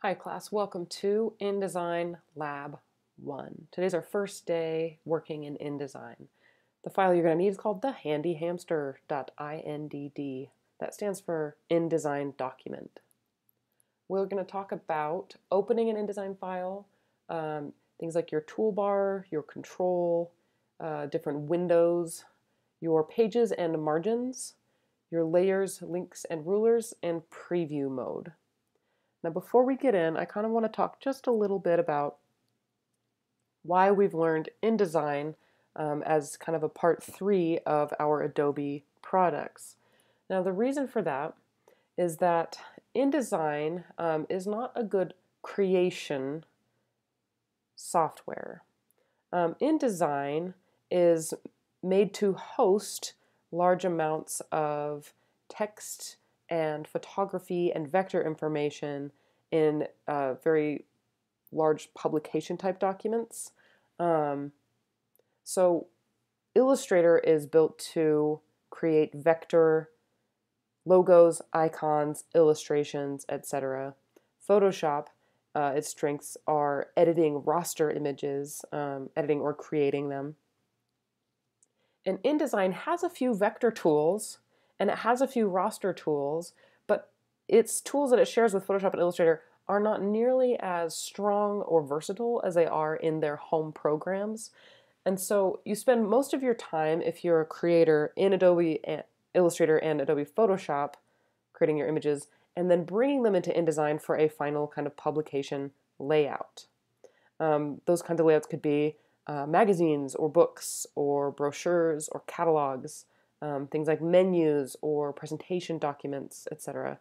Hi class, welcome to InDesign Lab 1. Today's our first day working in InDesign. The file you're going to need is called the handyhamster.indd. That stands for InDesign document. We're going to talk about opening an InDesign file, things like your toolbar, your control, different windows, your pages and margins, your layers, links, and rulers, and preview mode. Now, before we get in, I kind of want to talk just a little bit about why we've learned InDesign as kind of a part 3 of our Adobe products. Now, the reason for that is that InDesign is not a good creation software. InDesign is made to host large amounts of text and photography and vector information in very large publication type documents. So Illustrator is built to create vector logos, icons, illustrations, etc. Photoshop, its strengths are editing raster images, editing or creating them. And InDesign has a few vector tools and it has a few raster tools, but its tools that it shares with Photoshop and Illustrator are not nearly as strong or versatile as they are in their home programs. And so you spend most of your time, if you're a creator, in Adobe Illustrator and Adobe Photoshop, creating your images, and then bringing them into InDesign for a final kind of publication layout. Those kinds of layouts could be magazines or books or brochures or catalogs, things like menus or presentation documents, etc.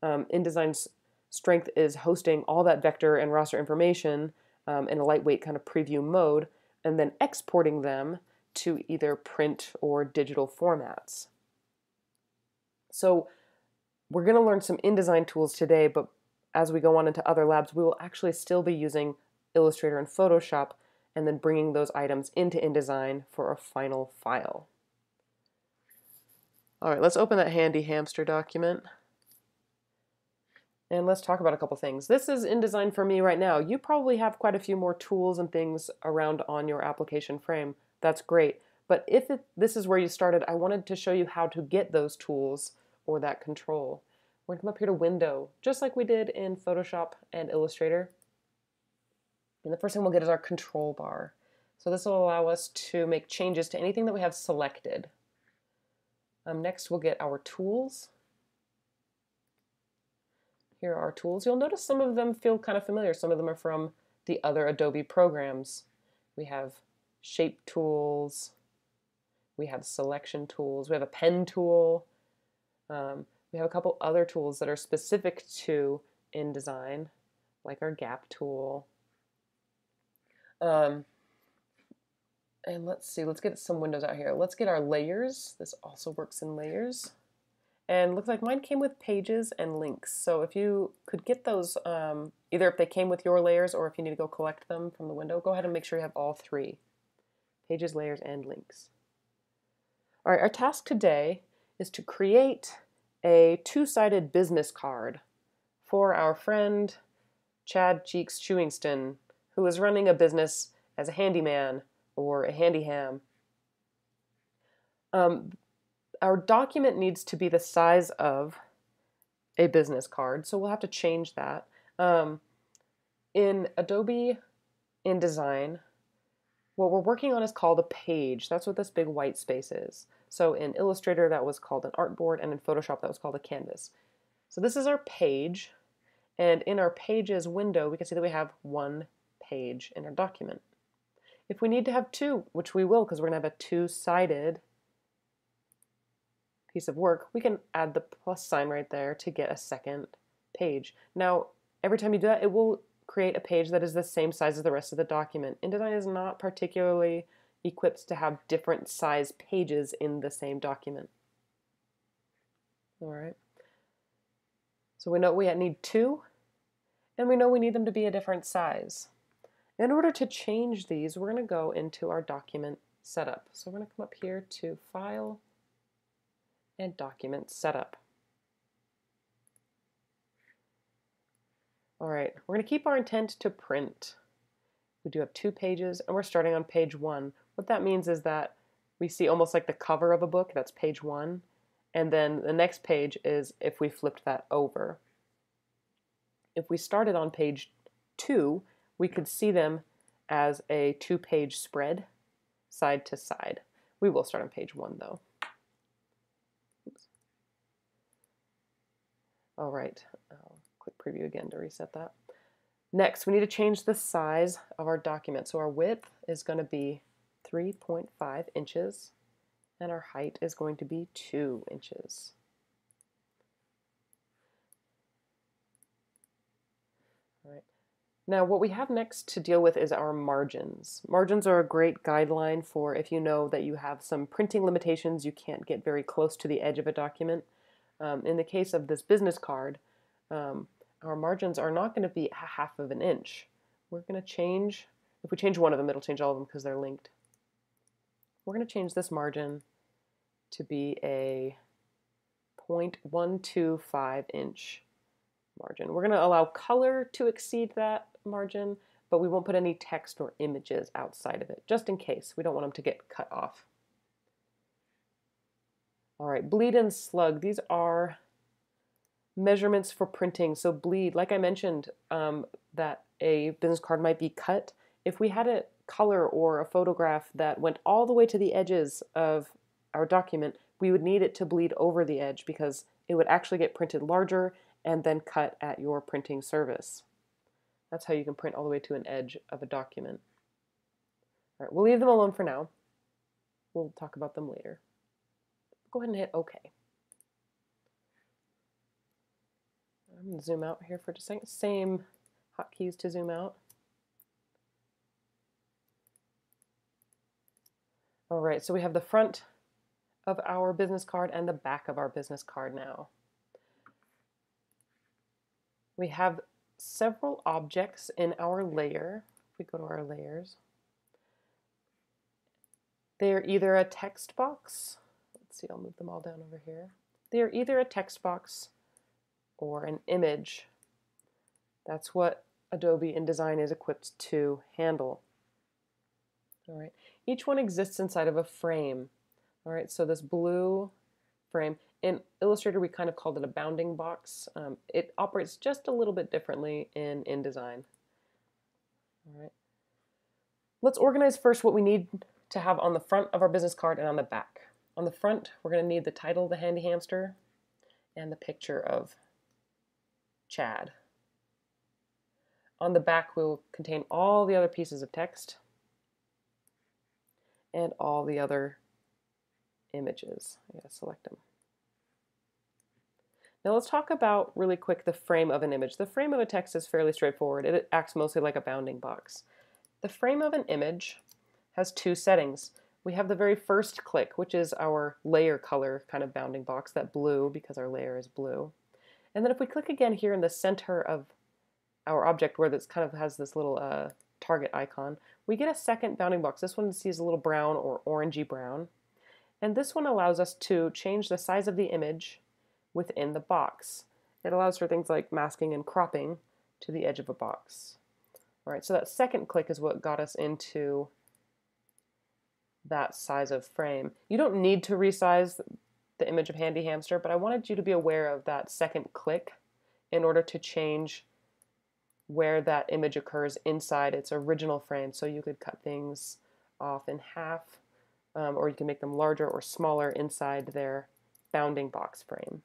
InDesign's strength is hosting all that vector and raster information in a lightweight kind of preview mode and then exporting them to either print or digital formats. So we're going to learn some InDesign tools today, but as we go on into other labs, we will actually still be using Illustrator and Photoshop and then bringing those items into InDesign for a final file. All right, let's open that handy hamster document. And let's talk about a couple things. This is InDesign for me right now. You probably have quite a few more tools and things around on your application frame. That's great. But if this is where you started, I wanted to show you how to get those tools or that control. We're going to come up here to Window, just like we did in Photoshop and Illustrator. And the first thing we'll get is our control bar. So this will allow us to make changes to anything that we have selected. Next, we'll get our tools. Here are our tools. You'll notice some of them feel kind of familiar. Some of them are from the other Adobe programs. We have shape tools. We have selection tools. We have a pen tool. We have a couple other tools that are specific to InDesign, like our gap tool. And let's see, let's get some windows out here. Let's get our layers. This also works in layers. And looks like mine came with pages and links. So if you could get those, either if they came with your layers or if you need to go collect them from the window, go ahead and make sure you have all three. Pages, layers, and links. All right, our task today is to create a two-sided business card for our friend Chad Cheeks Chewingston, who is running a business as a handyman or a handyham. Our document needs to be the size of a business card, so we'll have to change that. In Adobe InDesign, what we're working on is called a page. That's what this big white space is. So in Illustrator, that was called an artboard, and in Photoshop, that was called a canvas. So this is our page, and in our pages window, we can see that we have one page in our document. If we need to have two, which we will because we're going to have a two-sided piece of work, we can add the plus sign right there to get a second page. Now, every time you do that, it will create a page that is the same size as the rest of the document. InDesign is not particularly equipped to have different size pages in the same document. All right. So we know we need two, and we know we need them to be a different size. In order to change these, we're going to go into our document setup. So we're going to come up here to File and Document Setup. All right, we're going to keep our intent to print. We do have 2 pages, and we're starting on page 1. What that means is that we see almost like the cover of a book, that's page 1, and then the next page is if we flipped that over. If we started on page 2, we could see them as a 2-page spread, side to side. We will start on page 1 though. Oops. All right, I'll click preview again to reset that. Next, we need to change the size of our document. So our width is going to be 3.5 inches, and our height is going to be 2 inches. All right. Now, what we have next to deal with is our margins. Margins are a great guideline for if you know that you have some printing limitations, you can't get very close to the edge of a document. In the case of this business card, our margins are not going to be 1/2 of an inch. We're going to change, if we change one of them, it'll change all of them because they're linked. We're going to change this margin to be a 0.125 inch margin. We're going to allow color to exceed that margin, but we won't put any text or images outside of it, just in case. We don't want them to get cut off. All right, bleed and slug. These are measurements for printing. So bleed, like I mentioned, that a business card might be cut. If we had a color or a photograph that went all the way to the edges of our document, we would need it to bleed over the edge because it would actually get printed larger and then cut at your printing service. That's how you can print all the way to an edge of a document. All right, we'll leave them alone for now. We'll talk about them later. Go ahead and hit OK. I'm going to zoom out here for just a second. Same hotkeys to zoom out. All right, so we have the front of our business card and the back of our business card now. We have several objects in our layer. If we go to our layers, they're either a text box. Let's see, I'll move them all down over here. They're either a text box or an image. That's what Adobe InDesign is equipped to handle. All right, each one exists inside of a frame. All right, so this blue frame, in Illustrator we kind of called it a bounding box. It operates just a little bit differently in InDesign. All right, let's organize first what we need to have on the front of our business card and on the back. On the front, we're going to need the title of the handy hamster and the picture of Chad. On the back, will contain all the other pieces of text and all the other images. I gotta select them. Now let's talk about really quick the frame of an image. The frame of a text is fairly straightforward. It acts mostly like a bounding box. The frame of an image has 2 settings. We have the very first click, which is our layer color kind of bounding box, that blue because our layer is blue. And then if we click again here in the center of our object where this kind of has this little target icon, we get a second bounding box. This one sees a little brown or orangey brown. And this one allows us to change the size of the image within the box. It allows for things like masking and cropping to the edge of a box. All right, so that second click is what got us into that size of frame. You don't need to resize the image of Handy Hamster, but I wanted you to be aware of that second click in order to change where that image occurs inside its original frame. So you could cut things off in half, or you can make them larger or smaller inside their bounding box frame.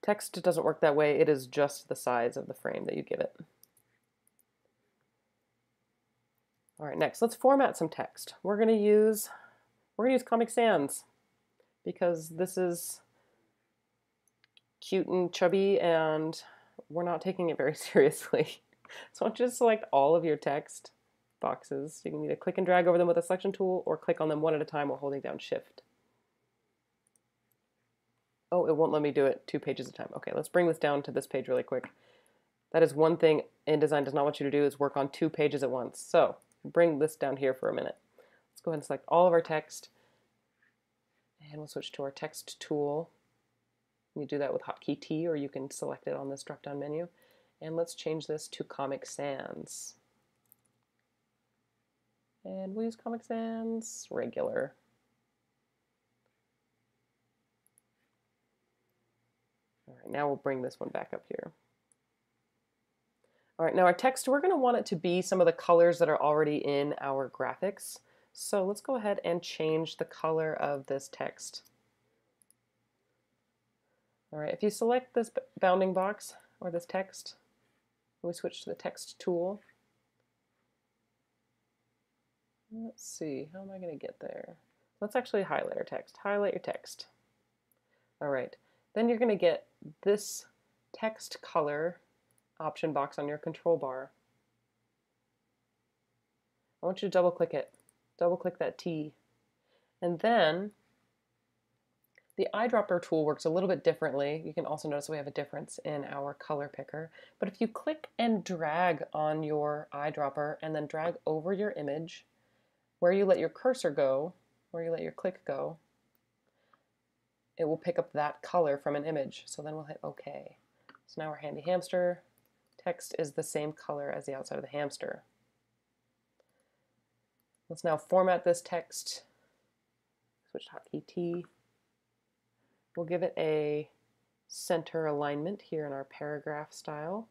Text doesn't work that way. It is just the size of the frame that you give it. All right, next, let's format some text. We're gonna use Comic Sans because this is cute and chubby and we're not taking it very seriously. So I want you to select all of your text boxes. You can either click and drag over them with a selection tool or click on them one at a time while holding down Shift. Oh, it won't let me do it 2 pages at a time. Okay, let's bring this down to this page really quick. That is one thing InDesign does not want you to do, is work on 2 pages at once. So bring this down here for a minute. Let's go ahead and select all of our text. And we'll switch to our text tool. You do that with hotkey T, or you can select it on this drop-down menu. And let's change this to Comic Sans. And we'll use Comic Sans regular. All right, now we'll bring this one back up here. All right, now our text, we're going to want it to be some of the colors that are already in our graphics. So let's go ahead and change the color of this text. All right, if you select this bounding box or this text, we switch to the text tool. Let's see, how am I going to get there? Let's actually highlight our text. Highlight your text. All right, then you're going to get this text color option box on your control bar. I want you to double click it. Double click that T. And then the eyedropper tool works a little bit differently. You can also notice we have a difference in our color picker. But if you click and drag on your eyedropper and then drag over your image, where you let your cursor go, where you let your click go, it will pick up that color from an image. So then we'll hit OK. So now our handy hamster text is the same color as the outside of the hamster. Let's now format this text. Switch to hotkey T. We'll give it a center alignment here in our paragraph style.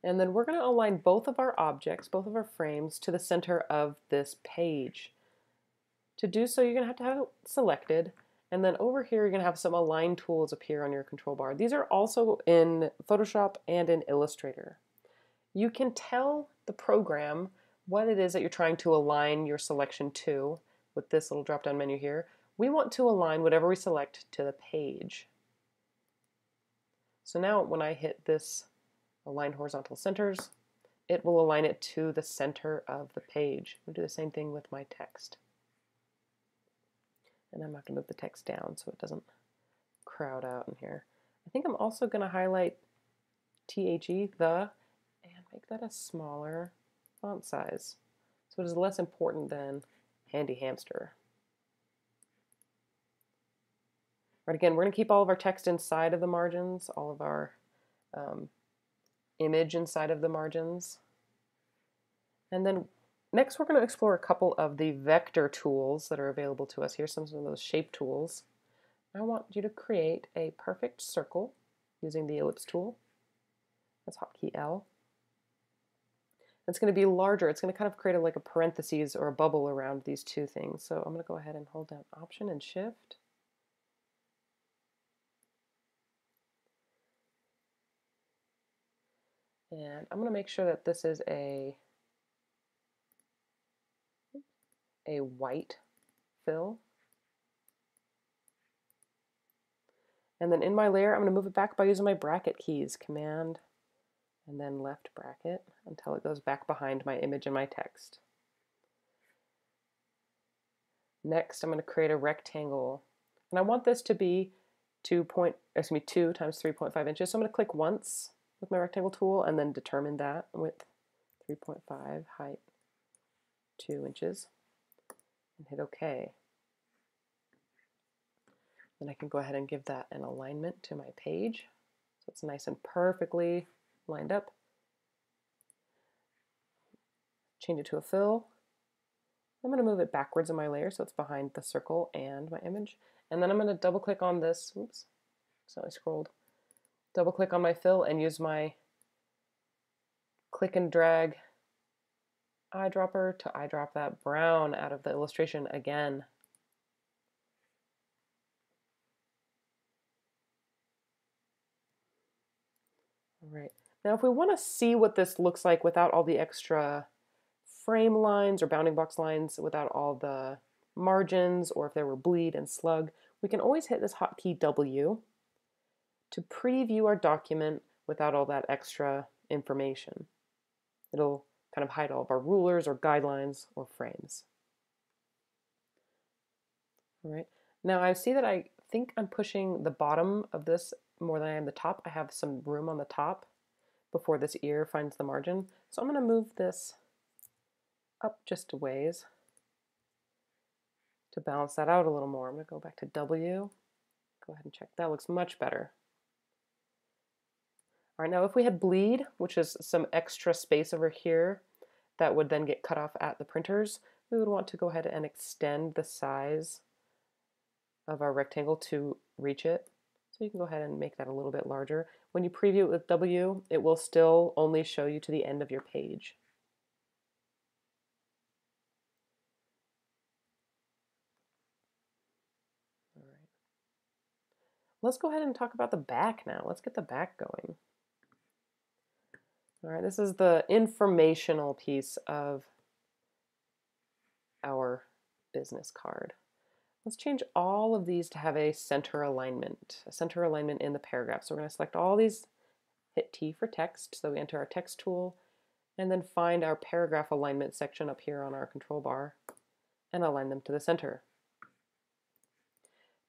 And then we're going to align both of our objects, both of our frames, to the center of this page. To do so, you're going to have it selected. And then over here, you're going to have some align tools appear on your control bar. These are also in Photoshop and in Illustrator. You can tell the program what it is that you're trying to align your selection to with this little drop-down menu here. We want to align whatever we select to the page. So now when I hit this align horizontal centers, it will align it to the center of the page. I'll do the same thing with my text. And I'm not going to move the text down so it doesn't crowd out in here. I think I'm also going to highlight THE, the, and make that a smaller font size. So it is less important than handy hamster. Right, again, we're going to keep all of our text inside of the margins, all of our image inside of the margins. And then next we're going to explore a couple of the vector tools that are available to us here, some of those shape tools. I want you to create a perfect circle using the ellipse tool. That's hotkey L. It's going to be larger. It's going to kind of create like a parentheses or a bubble around these two things. So I'm going to go ahead and hold down Option and Shift. And I'm going to make sure that this is a white fill. And then in my layer, I'm going to move it back by using my bracket keys, Command and then left bracket until it goes back behind my image and my text. Next, I'm going to create a rectangle. And I want this to be 2 times 3.5 inches. So I'm going to click once with my rectangle tool and then determine that width 3.5, height 2 inches, and hit OK. Then I can go ahead and give that an alignment to my page so it's nice and perfectly lined up. Change it to a fill. I'm going to move it backwards in my layer so it's behind the circle and my image. And then I'm going to double click on this. Oops, so I scrolled. Double click on my fill and use my click and drag eyedropper to eyedrop that brown out of the illustration again. All right. Now if we want to see what this looks like without all the extra frame lines or bounding box lines, without all the margins, or if there were bleed and slug, we can always hit this hotkey W to preview our document without all that extra information. It'll kind of hide all of our rulers or guidelines or frames. All right. Now I see that I think I'm pushing the bottom of this more than I am the top. I have some room on the top before this ear finds the margin. So I'm going to move this up just a ways to balance that out a little more. I'm going to go back to W. Go ahead and check. That looks much better. All right, now if we had bleed, which is some extra space over here that would then get cut off at the printers, we would want to go ahead and extend the size of our rectangle to reach it. So you can go ahead and make that a little bit larger. When you preview it with W, it will still only show you to the end of your page. All right. Let's go ahead and talk about the back now. Let's get the back going. All right, this is the informational piece of our business card. Let's change all of these to have a center alignment in the paragraph. So we're going to select all these, hit T for text, so we enter our text tool, and then find our paragraph alignment section up here on our control bar and align them to the center.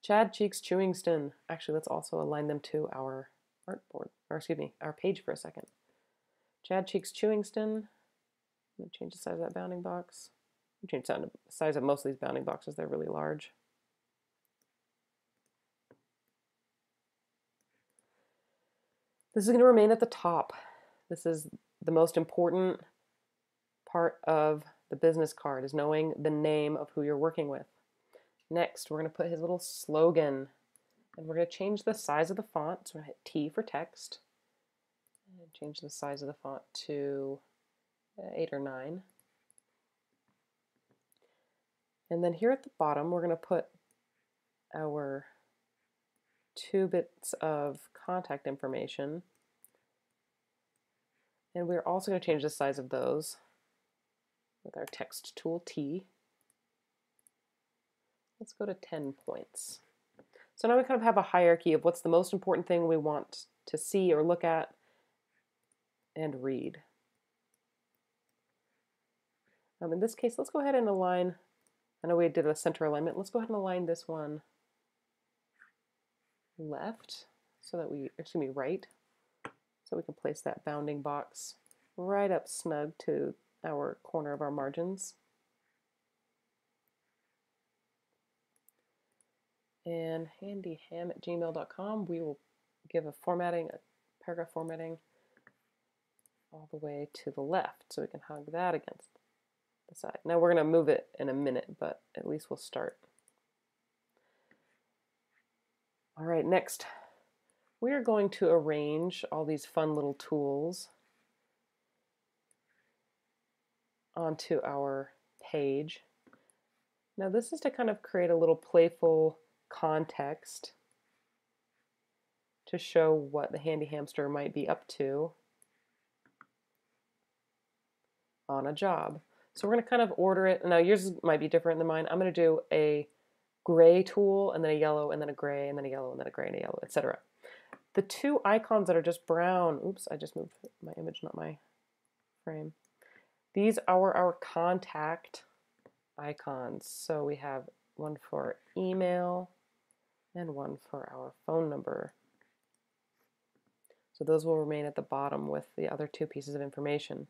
Chad Cheeks Chewingston. Actually, let's also align them to our artboard, or excuse me, our page for a second. Chad Cheeks Chewingston. I'm going to change the size of that bounding box. Change the size of most of these bounding boxes, they're really large. This is going to remain at the top. This is the most important part of the business card, is knowing the name of who you're working with. Next, we're going to put his little slogan, and we're going to change the size of the font. So we're going to hit T for text, and change the size of the font to 8 or 9. And then here at the bottom, we're going to put our 2 bits of contact information. And we're also going to change the size of those with our text tool T. Let's go to 10 points. So now we kind of have a hierarchy of what's the most important thing we want to see or look at and read. In this case, let's go ahead and align. I know we did a center alignment. Let's go ahead and align this one left, so that we, excuse me, right, so we can place that bounding box right up snug to our corner of our margins. And handyham@gmail.com, we will give a formatting, a paragraph formatting, all the way to the left, so we can hug that against the side. Now we're going to move it in a minute, but at least we'll start. All right, next, we are going to arrange all these fun little tools onto our page. Now this is to kind of create a little playful context to show what the handy hamster might be up to on a job. So we're going to kind of order it. Now yours might be different than mine. I'm going to do a gray tool, and then a yellow, and then a gray, and then a yellow, and then a gray, and a yellow, etc. The 2 icons that are just brown, oops, I just moved my image, not my frame. These are our contact icons. So we have one for email and one for our phone number. So those will remain at the bottom with the other 2 pieces of information.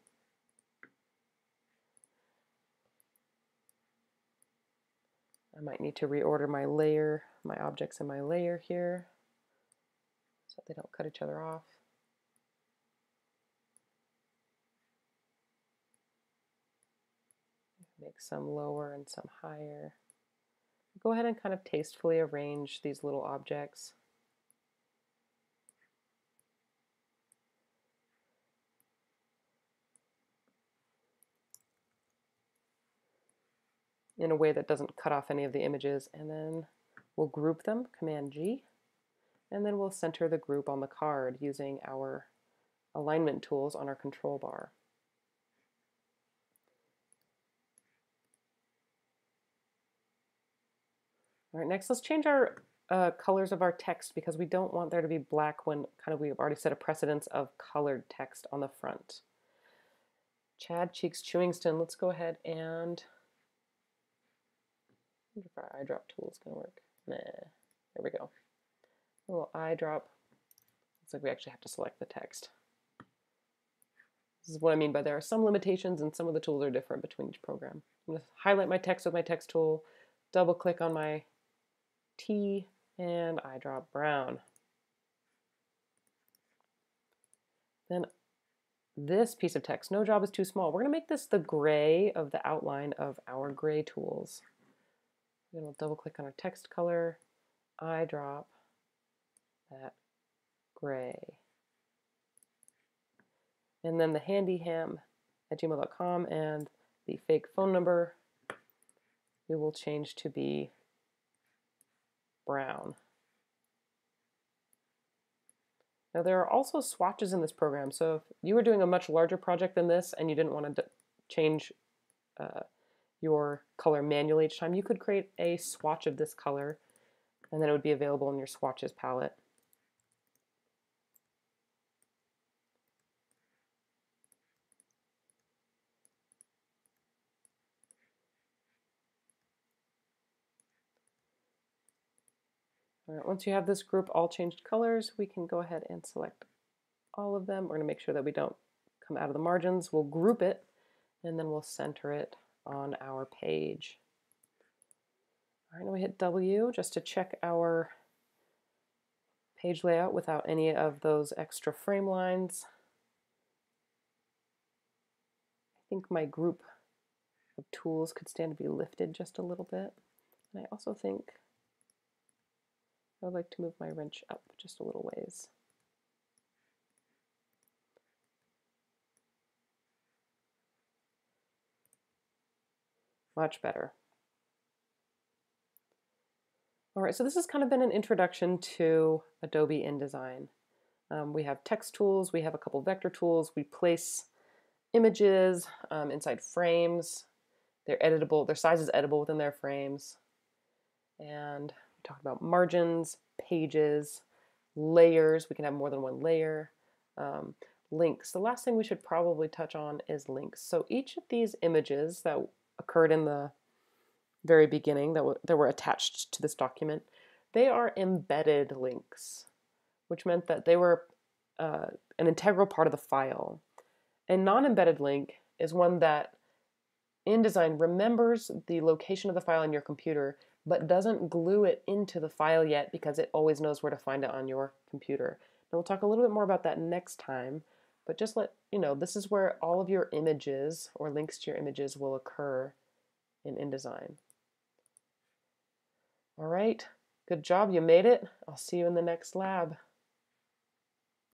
I might need to reorder my layer, my objects in my layer here, so they don't cut each other off. Make some lower and some higher. Go ahead and kind of tastefully arrange these little objects. In a way that doesn't cut off any of the images, and then we'll group them, Command G, and then we'll center the group on the card using our alignment tools on our control bar. All right, next let's change our colors of our text, because we don't want there to be black when we've already set a precedence of colored text on the front. Chad Cheeks Chewingston, let's go ahead and I wonder if our eyedrop tool is going to work. Nah, there we go. A little eyedrop. Looks like we actually have to select the text. This is what I mean by there are some limitations, and some of the tools are different between each program. I'm going to highlight my text with my text tool, double click on my T, and eyedrop brown. this piece of text, no job is too small. We're going to make this the gray of the outline of our gray tools. Then we'll double click on our text color, eyedrop that gray. And then the handyham@gmail.com and the fake phone number we will change to be brown. Now there are also swatches in this program, so if you were doing a much larger project than this and you didn't want to change your color manually each time, you could create a swatch of this color and then it would be available in your swatches palette. All right, once you have this group all changed colors, we can go ahead and select all of them. We're going to make sure that we don't come out of the margins. We'll group it and then we'll center it on our page. All right, now we hit W just to check our page layout without any of those extra frame lines. I think my group of tools could stand to be lifted just a little bit. And I also think I would like to move my wrench up just a little ways. Much better. All right, so this has kind of been an introduction to Adobe InDesign. We have text tools, we have a couple vector tools, we place images inside frames. They're editable, their size is editable within their frames. And we talked about margins, pages, layers. We can have more than one layer. Links. The last thing we should probably touch on is links. So each of these images that occurred in the very beginning that were attached to this document, they are embedded links, which meant that they were an integral part of the file. A non-embedded link is one that InDesign remembers the location of the file on your computer, but doesn't glue it into the file yet because it always knows where to find it on your computer. And we'll talk a little bit more about that next time, but just let you know, this is where all of your images or links to your images will occur in InDesign. All right, good job, you made it. I'll see you in the next lab.